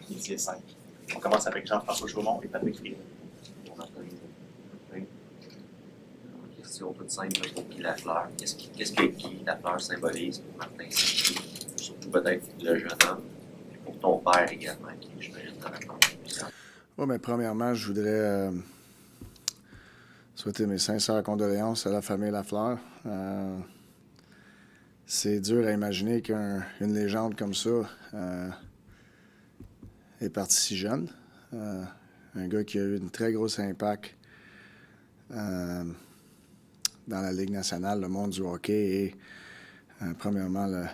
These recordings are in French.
Midi et 5. On commence avec Jean-François Chaumont et Patrick Fried. Question toute simple pour Guy Lafleur. Qu'est-ce que Guy Lafleur symbolise pour Martin Saint-Louis? Surtout peut-être le jeune homme, et pour ton père également, qui j'imagine dans la contribution. Oui, mais premièrement, je voudrais souhaiter mes sincères condoléances à la famille Lafleur. C'est dur à imaginer qu'une légende comme ça est parti si jeune. Un gars qui a eu un très gros impact dans la Ligue nationale, le monde du hockey et premièrement, le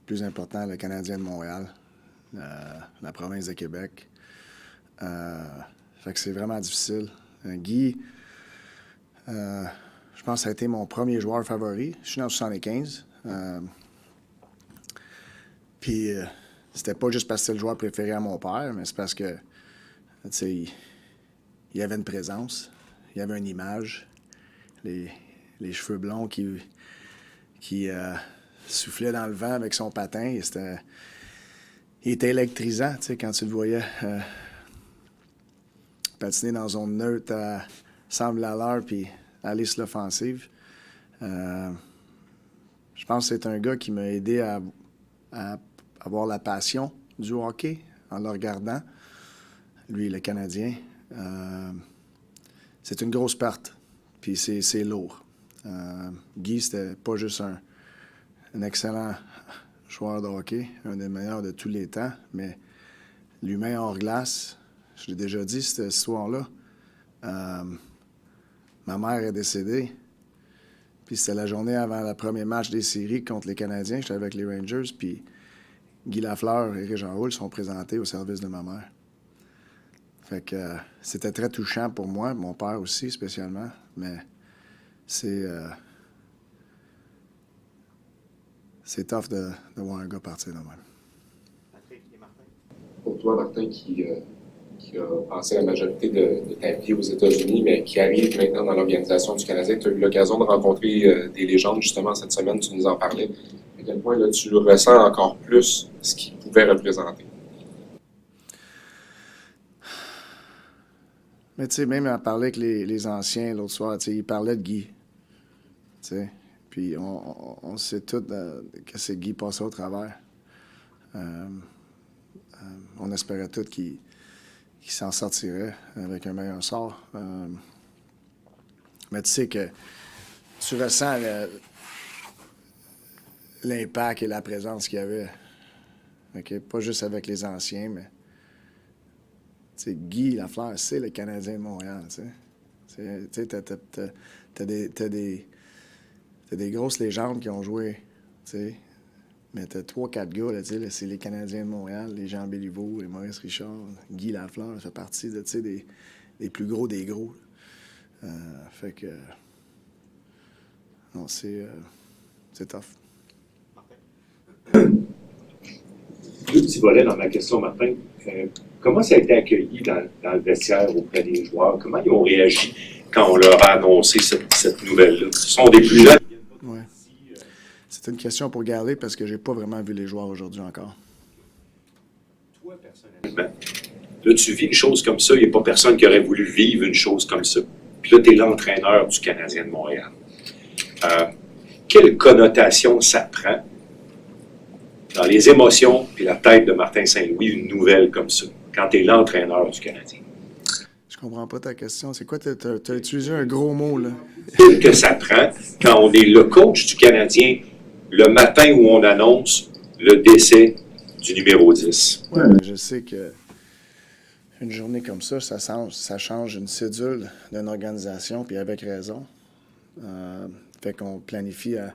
plus important, le Canadien de Montréal, la province de Québec. Fait que c'est vraiment difficile. Guy, je pense que ça a été mon premier joueur favori. Je suis né en 75. Puis c'était pas juste parce que c'était le joueur préféré à mon père, mais c'est parce que, tu sais, il y avait une présence, il y avait une image, les cheveux blonds qui soufflaient dans le vent avec son patin. Il était électrisant, tu sais, quand tu le voyais patiner dans zone neutre à 100 à l'heure puis aller sur l'offensive. Je pense que c'est un gars qui m'a aidé à avoir la passion du hockey en le regardant. Lui, le Canadien. C'est une grosse perte, puis c'est lourd. Guy, c'était pas juste un excellent joueur de hockey, un des meilleurs de tous les temps, mais l'humain hors glace, je l'ai déjà dit, cette histoire-là. Ma mère est décédée, puis c'était la journée avant le premier match des séries contre les Canadiens. J'étais avec les Rangers, puis Guy Lafleur et Régent Houle sont présentés au service de ma mère. Fait que c'était très touchant pour moi, mon père aussi spécialement, mais c'est tough de voir un gars partir de même. Patrick et Martin. Pour toi, Martin, qui a passé la majorité de ta vie aux États-Unis, mais qui arrive maintenant dans l'organisation du Canadien, tu as eu l'occasion de rencontrer des légendes justement cette semaine, tu nous en parlais. À quel point là, tu ressens encore plus ce qu'il pouvait représenter? Mais tu sais, même à parler avec les anciens l'autre soir, tu sais, ils parlaient de Guy. Tu sais, puis on sait tous que c'est Guy passé au travers. On espérait tous qu'il s'en sortirait avec un meilleur sort. Mais tu sais que tu ressens l'impact et la présence qu'il y avait. Okay? Pas juste avec les anciens, mais tu sais, Guy Lafleur, c'est le Canadien de Montréal. Tu sais, t'as des grosses légendes qui ont joué. Tu sais. Mais t'as 3-4 gars, là, c'est les Canadiens de Montréal, les Jean Béliveau, les Maurice Richard, Guy Lafleur, ça fait partie de, des plus gros des gros. Fait que... non, c'est tough. Deux petits volets dans ma question, Martin. Comment ça a été accueilli dans le vestiaire auprès des joueurs? Comment ils ont réagi quand on leur a annoncé cette nouvelle-là? Ce sont des plus jeunes. Ouais. C'est une question pour garder parce que j'ai pas vraiment vu les joueurs aujourd'hui encore. Toi, personnellement, là, tu vis une chose comme ça, il n'y a pas personne qui aurait voulu vivre une chose comme ça. Puis là, tu es l'entraîneur du Canadien de Montréal. Quelle connotation ça prend dans les émotions et la tête de Martin Saint-Louis, une nouvelle comme ça, quand tu es l'entraîneur du Canadien? Je comprends pas ta question. C'est quoi? T'as utilisé un gros mot, là. Que ça prend quand on est le coach du Canadien le matin où on annonce le décès du numéro 10. Ouais, je sais que une journée comme ça change une cédule d'une organisation, puis avec raison. Fait qu'on planifie à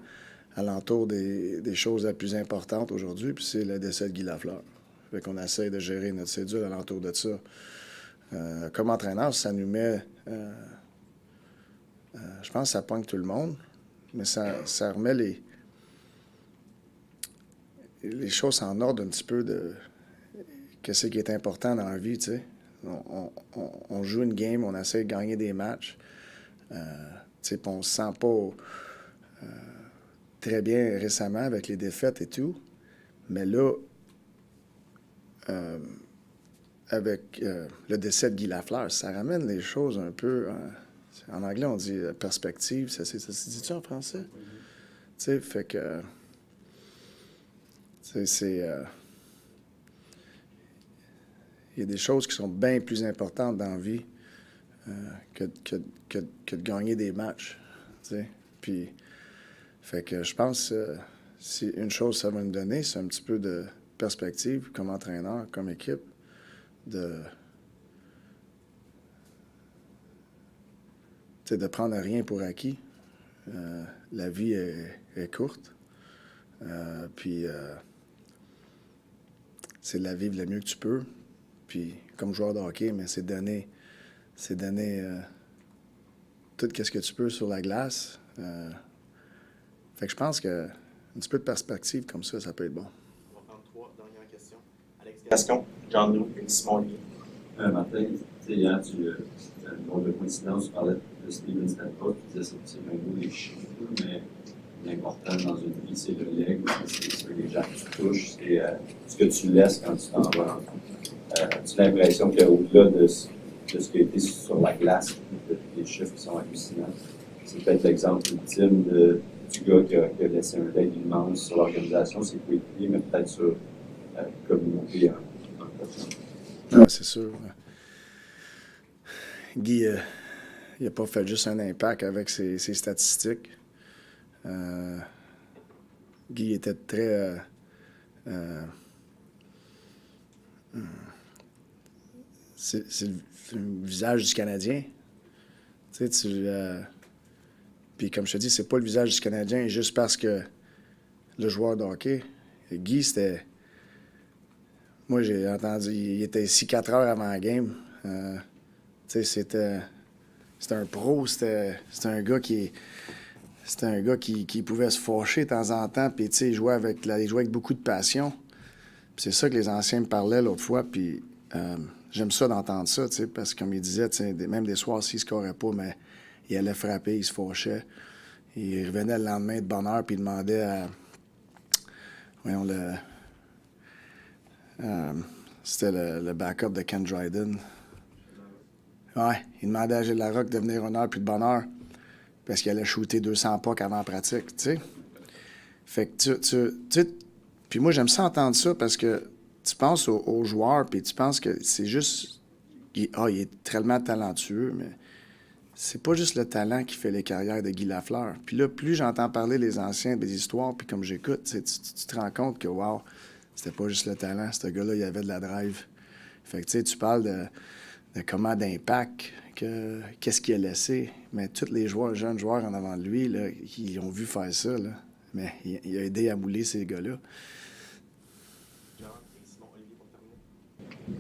l'entour des choses les plus importantes aujourd'hui, puis c'est le décès de Guy Lafleur. Fait qu'on essaie de gérer notre cédule à l'entour de ça. Comme entraîneur, ça nous met... je pense que ça pogne tout le monde, mais ça remet les choses en ordre un petit peu de qu'est-ce qui est important dans la vie, tu sais. On joue une game, on essaie de gagner des matchs. Tu sais, on se sent pas très bien récemment avec les défaites et tout. Mais là, avec le décès de Guy Lafleur, ça ramène les choses un peu... en anglais, on dit perspective. Ça se dit-tu en français? Tu sais, fait que... c'est... il y a des choses qui sont bien plus importantes dans la vie que de gagner des matchs. T'sais. Puis, fait que je pense si une chose ça va nous donner, c'est un petit peu de perspective comme entraîneur, comme équipe, de prendre rien pour acquis. La vie est courte. Puis, c'est de la vivre le mieux que tu peux. Puis, comme joueur de hockey, mais c'est donner tout ce que tu peux sur la glace. Fait que je pense que un petit peu de perspective comme ça peut être bon. On va prendre 3 dernières questions. Alex Gascon, Jean-Loup et Simon Olivier. Martin, hier, une drôle de coïncidence, tu parlais de Steven Stamkos, tu disais c'est bien beau les chiffres, mais l'important dans une vie, c'est le legs, c'est les gens que tu touches, c'est ce que tu laisses quand tu t'en vas. Tu as l'impression qu'au-delà de ce qui a été sur la glace, des chiffres qui sont hallucinants, c'est peut-être l'exemple ultime du gars qui a laissé un leg immense sur l'organisation, ses coéquipiers, mais peut-être sur la communauté en Ouais, c'est sûr. Guy, il n'a pas fait juste un impact avec ses statistiques. Guy était très... c'est le visage du Canadien. Tu sais, puis comme je te dis, c'est pas le visage du Canadien juste parce que le joueur de hockey, Guy, c'était... Moi, j'ai entendu, il était ici 4 heures avant la game. Tu sais, c'était un pro, c'était un gars qui pouvait se fâcher de temps en temps, puis tu sais, il jouait avec beaucoup de passion. Puis c'est ça que les anciens me parlaient l'autre fois, puis j'aime ça d'entendre ça, tu sais, parce que comme il disait, tu sais, même des soirs, s'il ne scorait pas, mais il allait frapper, il se fâchait. Il revenait le lendemain de bonne heure, puis il demandait à... Voyons, c'était le backup de Ken Dryden. Ouais, il demandait à Gilles Larocque de venir 1 heure plus de bonne heure parce qu'il allait shooter 200 pucks avant la pratique, tu sais. Fait que tu sais, puis moi, j'aime ça entendre ça parce que tu penses aux joueurs puis tu penses que c'est juste... il est tellement talentueux, mais c'est pas juste le talent qui fait les carrières de Guy Lafleur. Puis là, plus j'entends parler les anciens des histoires, puis comme j'écoute, tu te rends compte que, wow, c'était pas juste le talent. Ce gars-là, il avait de la drive. Fait que, tu sais, tu parles de comment d'impact, qu'est-ce qu'il a laissé. Mais tous les jeunes joueurs en avant de lui, là, ils ont vu faire ça, là. Mais il a aidé à mouler ces gars-là. Jean et Simon Olivier pour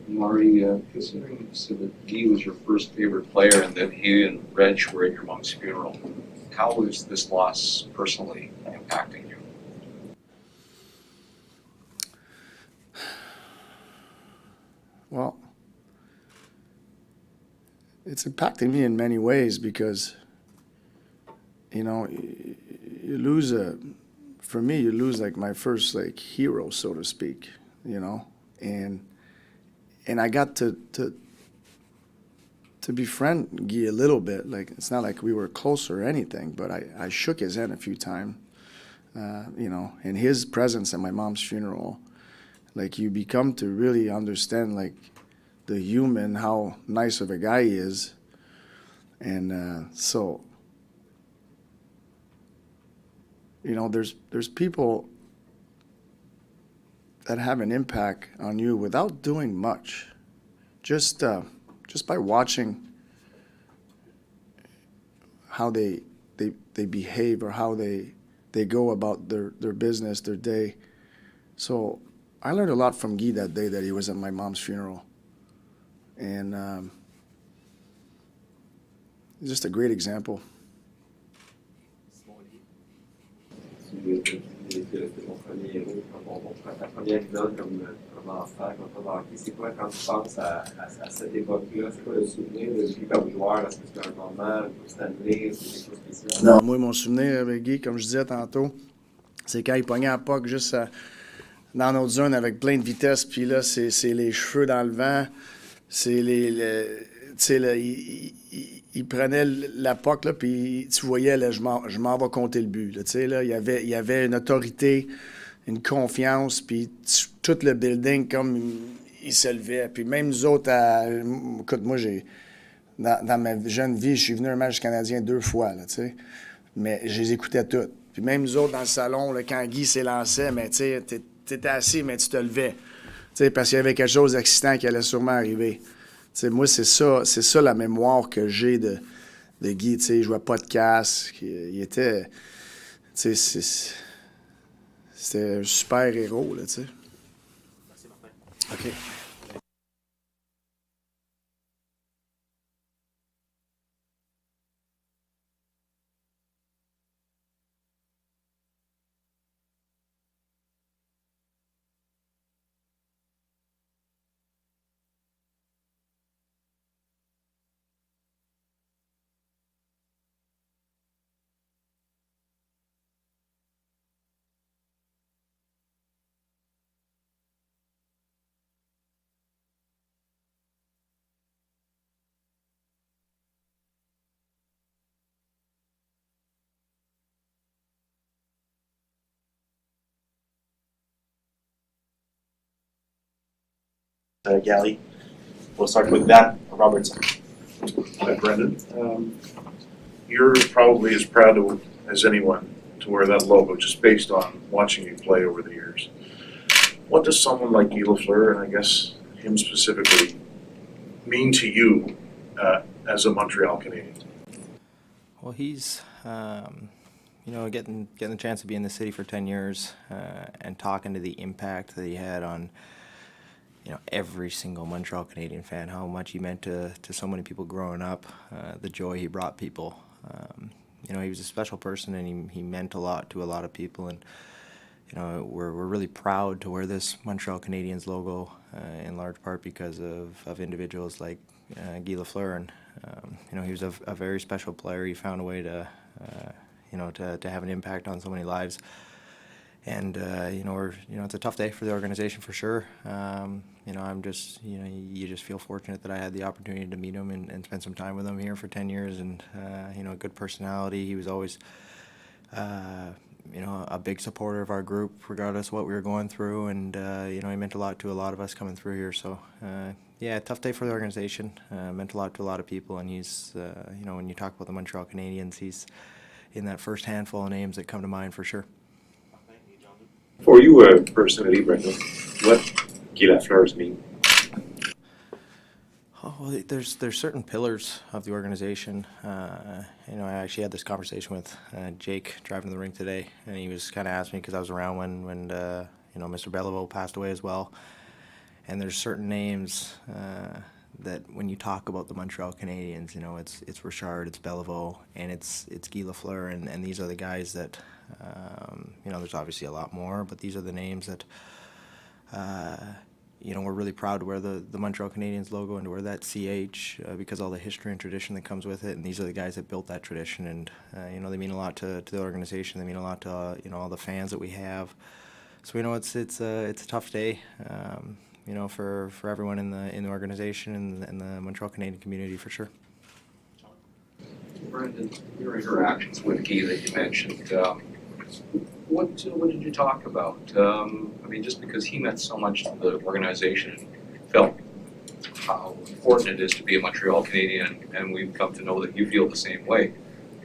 Maury, terminer. considering you said that Guy was your first favorite player and that he and Reg were at your mom's funeral, how is this loss personally impacting you? Well, it's impacting me in many ways because, you know, you lose for me, you lose like my first like hero, so to speak, you know, and I got to befriend Guy a little bit. Like, it's not like we were close or anything, but I shook his hand a few times, you know, and his presence at my mom's funeral. Like, you become to really understand, like, the human, how nice of a guy he is. And so, you know, there's people that have an impact on you without doing much. Just by watching how they behave or how they go about their business, their day. So I learned a lot from Guy that day that he was at my mom's funeral. And just a great example. Simon Olivier. Tu es mon premier héros, ta première idole comme enfant, comme hockey. C'est quoi quand tu penses à cette époque-là? C'est quoi le souvenir de lui comme joueur? Est-ce que c'est un moment, une petite année, c'est quelque chose de spécial? Non, moi, mon souvenir avec Guy, comme je disais tantôt, c'est quand il pognait à puck juste dans notre zone avec plein de vitesse, puis là, c'est les cheveux dans le vent. C'est tu sais, là, il prenait la POC, là, puis tu voyais, là, je m'en vais compter le but. Là, tu sais, là, il y avait une autorité, une confiance, puis tout le building, comme il se levait. Puis même nous autres, écoute, moi, dans ma jeune vie, je suis venu à un match canadien 2 fois, là, tu sais. Mais je les écoutais toutes. Puis même nous autres, dans le salon, là, quand Guy s'élançait, mais tu sais, t'étais assis, mais tu te levais. Tu sais, parce qu'il y avait quelque chose d'excitant qui allait sûrement arriver. Tu sais, moi, c'est ça la mémoire que j'ai de Guy. Tu sais, il jouait pas de casque. Il était... Tu sais, c'était un super héros, là, tu sais. Merci, Martin. OK. Gally. We'll start with that. Robertson. Hi, Brendan. You're probably as proud as anyone to wear that logo, just based on watching you play over the years. What does someone like Guy Lafleur, and I guess him specifically, mean to you as a Montreal Canadian? Well, he's, getting the chance to be in the city for 10 years and talking to the impact that he had on every single Montreal Canadian fan, how much he meant to so many people growing up, the joy he brought people. He was a special person, and he meant a lot to a lot of people. And we're really proud to wear this Montreal Canadiens logo in large part because of individuals like Guy Lafleur. And he was a very special player. He found a way to have an impact on so many lives. And it's a tough day for the organization for sure. I'm just, you just feel fortunate that I had the opportunity to meet him and spend some time with him here for 10 years. And a good personality. He was always, a big supporter of our group, regardless of what we were going through. And he meant a lot to a lot of us coming through here. So tough day for the organization. Meant a lot to a lot of people. And he's, when you talk about the Montreal Canadiens, he's in that first handful of names that come to mind for sure. For you personally, Brendan, what Guy Lafleur's mean? Oh, well, there's certain pillars of the organization. I actually had this conversation with Jake driving to the rink today, and he was kind of asking me because I was around when Mr. Beliveau passed away as well. And there's certain names that when you talk about the Montreal Canadiens, it's Richard, it's Beliveau, and it's Guy Lafleur, and these are the guys that there's obviously a lot more, but these are the names that we're really proud to wear the Montreal Canadiens logo and to wear that CH because all the history and tradition that comes with it. And these are the guys that built that tradition, and they mean a lot to the organization. They mean a lot to all the fans that we have. So it's a tough day. For everyone in the organization and the Montreal Canadian community for sure. Brendan, your interactions with Guy that you mentioned, what did you talk about? Just because he meant so much to the organization, felt how important it is to be a Montreal Canadian, and we've come to know that you feel the same way.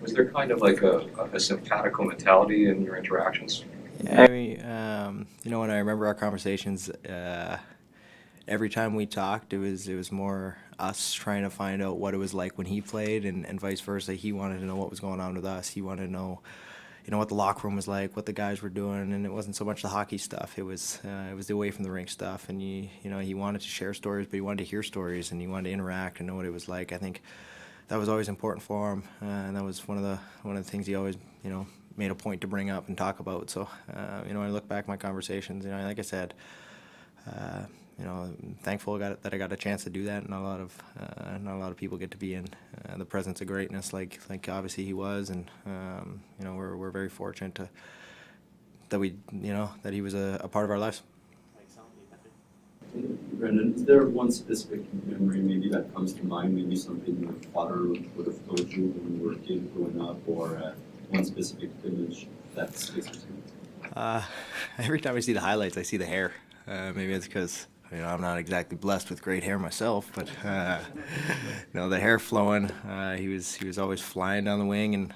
Was there kind of like a simpatico mentality in your interactions? Yeah, when I remember our conversations, every time we talked, it was more us trying to find out what it was like when he played, and vice versa. He wanted to know what was going on with us. He wanted to know, what the locker room was like, what the guys were doing, and it wasn't so much the hockey stuff. It was the away from the rink stuff, and he wanted to share stories, but he wanted to hear stories, and he wanted to interact and know what it was like. I think that was always important for him, and that was one of the things he always made a point to bring up and talk about. So when I look back at my conversations, like I said. Thankful that I got a chance to do that. Not a lot of people get to be in the presence of greatness like obviously he was, and we're very fortunate that he was a part of our lives. Brendan, is there one specific memory maybe that comes to mind? Maybe something your father would have told you when you were a kid growing up, or one specific image that sticks with you? Every time I see the highlights, I see the hair. Maybe it's because I'm not exactly blessed with great hair myself, but the hair flowing. He was always flying down the wing, and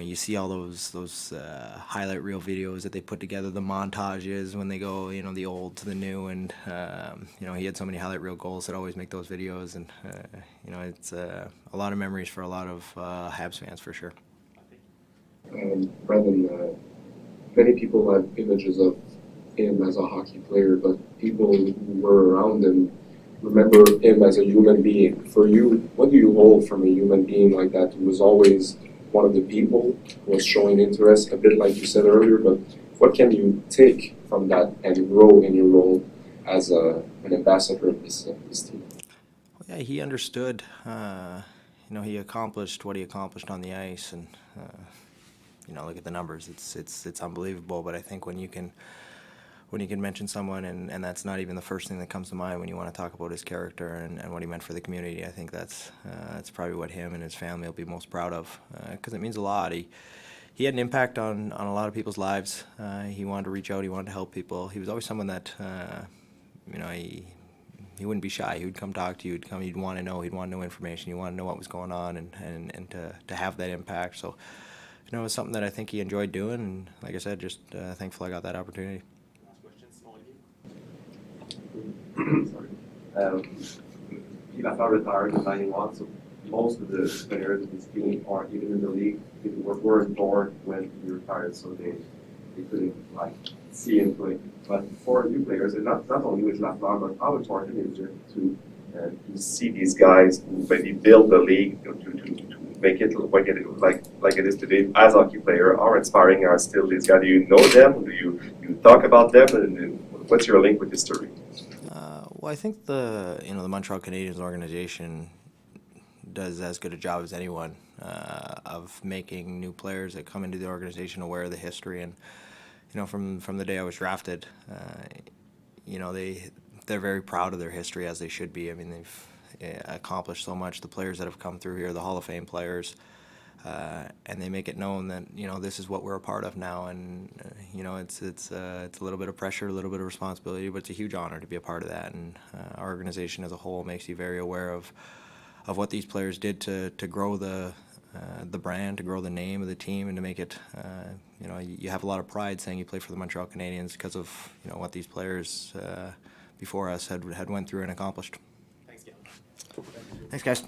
you see all those highlight reel videos that they put together, the montages when they go, the old to the new, and he had so many highlight reel goals that always make those videos, and it's a lot of memories for a lot of Habs fans for sure. Brendan, many people have images of him as a hockey player, but people who were around him remember him as a human being. For you, what do you hold from a human being like that who was always one of the people, who was showing interest, a bit like you said earlier, but what can you take from that and grow in your role as an ambassador of this team? Well, yeah, he understood. He accomplished what he accomplished on the ice, and look at the numbers. It's unbelievable. But I think when you can mention someone, and that's not even the first thing that comes to mind when you want to talk about his character and what he meant for the community, I think that's probably what him and his family will be most proud of, because it means a lot. He had an impact on a lot of people's lives. He wanted to reach out. He wanted to help people. He was always someone that, he wouldn't be shy. He would come talk to you. He'd want to know. He'd want to know information. He'd want to know what was going on, and to have that impact. So, it was something that I think he enjoyed doing. And like I said, just thankful I got that opportunity. Sorry. Guy Lafleur retired in '91, so most of the players in his team, or even in the league, weren't born when he retired, so they couldn't see into it. But for new players, and not only with Lafleur, but how important is it to see these guys who maybe build the league to make it like it is today as hockey player? How inspiring are still these guys? Do you know them? Do you talk about them? And what's your link with history? Well, I think the Montreal Canadiens organization does as good a job as anyone of making new players that come into the organization aware of the history. And from the day I was drafted, they're very proud of their history, as they should be. I mean, they've accomplished so much. The players that have come through here, the Hall of Fame players, and they make it known that this is what we're a part of now, and it's a little bit of pressure, a little bit of responsibility, but it's a huge honor to be a part of that. And our organization as a whole makes you very aware of what these players did to grow the brand, to grow the name of the team, and to make it. You have a lot of pride saying you play for the Montreal Canadiens because of what these players before us had went through and accomplished. Thanks, Gavin. Thanks, guys.